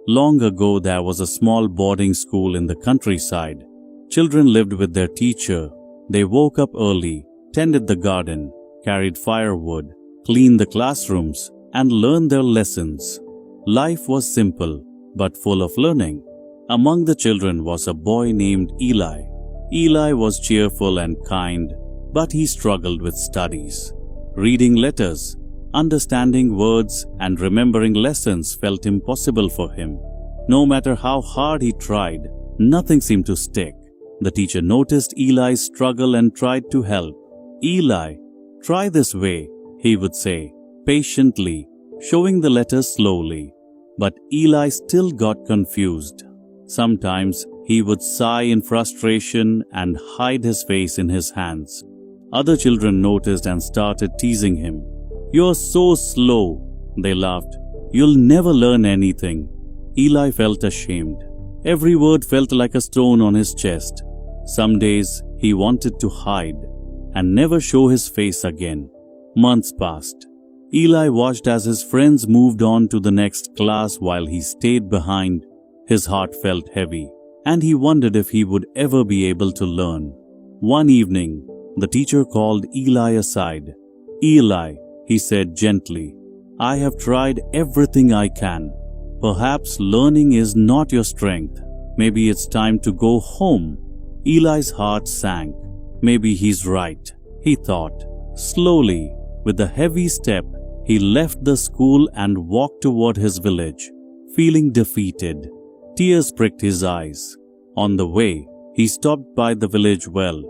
Long ago, there was a small boarding school in the countryside. Children lived with their teacher. They woke up early, tended the garden, carried firewood, cleaned the classrooms, and learned their lessons. Life was simple, but full of learning. Among the children was a boy named Eli. Eli was cheerful and kind, but he struggled with studies. Reading letters, understanding words, and remembering lessons felt impossible for him. No matter how hard he tried, nothing seemed to stick. The teacher noticed Eli's struggle and tried to help. "Eli, try this way," he would say, patiently, showing the letters slowly. But Eli still got confused. Sometimes he would sigh in frustration and hide his face in his hands. Other children noticed and started teasing him. "You're so slow," they laughed. "You'll never learn anything." Eli felt ashamed. Every word felt like a stone on his chest. Some days he wanted to hide and never show his face again. Months passed. Eli watched as his friends moved on to the next class while he stayed behind. His heart felt heavy, and he wondered if he would ever be able to learn. One evening, the teacher called Eli aside. "Eli," he said gently, "I have tried everything I can. Perhaps learning is not your strength. Maybe it's time to go home." Eli's heart sank. Maybe he's right, he thought. Slowly, with a heavy step, he left the school and walked toward his village, feeling defeated. Tears pricked his eyes. On the way, he stopped by the village well.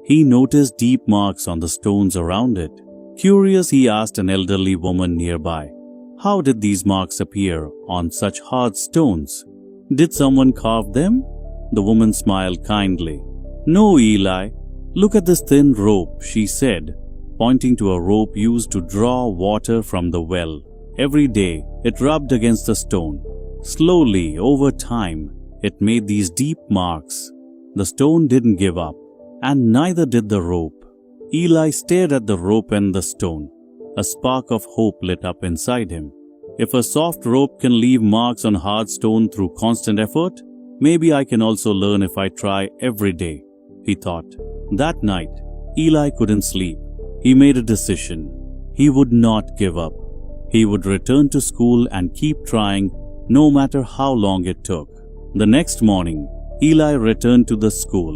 He noticed deep marks on the stones around it. Curious, he asked an elderly woman nearby, "How did these marks appear on such hard stones? Did someone carve them?" The woman smiled kindly. "No, Eli. Look at this thin rope," she said, pointing to a rope used to draw water from the well. Every day, it rubbed against the stone. Slowly, over time, it made these deep marks. The stone didn't give up, and neither did the rope. Eli stared at the rope and the stone. A spark of hope lit up inside him. If a soft rope can leave marks on hard stone through constant effort, maybe I can also learn if I try every day, he thought. That night, Eli couldn't sleep. He made a decision. He would not give up. He would return to school and keep trying, no matter how long it took. The next morning, Eli returned to the school.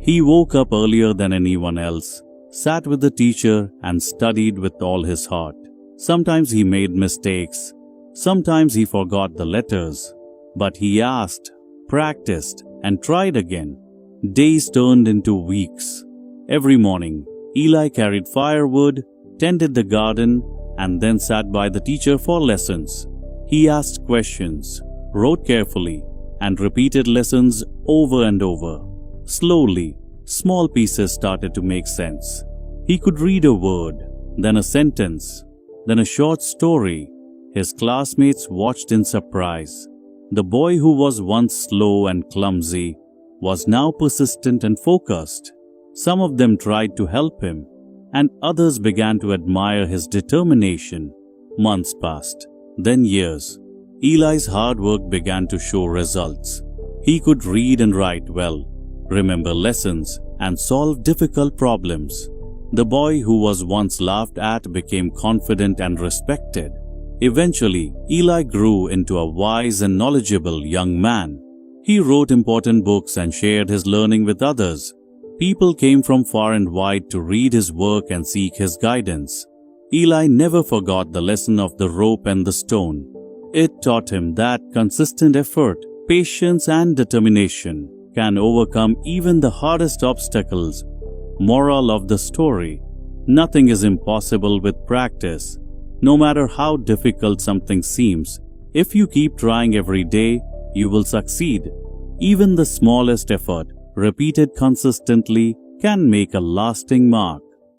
He woke up earlier than anyone else, sat with the teacher, and studied with all his heart. Sometimes he made mistakes. Sometimes he forgot the letters. But he asked, practiced, and tried again. Days turned into weeks. Every morning, Eli carried firewood, tended the garden, and then sat by the teacher for lessons. He asked questions, wrote carefully, and repeated lessons over and over. Slowly, small pieces started to make sense. He could read a word, then a sentence, then a short story. His classmates watched in surprise. The boy who was once slow and clumsy was now persistent and focused. Some of them tried to help him, and others began to admire his determination. Months passed, then years. Eli's hard work began to show results. He could read and write well, remember lessons, and solve difficult problems. The boy who was once laughed at became confident and respected. Eventually, Eli grew into a wise and knowledgeable young man. He wrote important books and shared his learning with others. People came from far and wide to read his work and seek his guidance. Eli never forgot the lesson of the rope and the stone. It taught him that consistent effort, patience, and determination can overcome even the hardest obstacles. Moral of the story: nothing is impossible with practice. No matter how difficult something seems, if you keep trying every day, you will succeed. Even the smallest effort, repeated consistently, can make a lasting mark.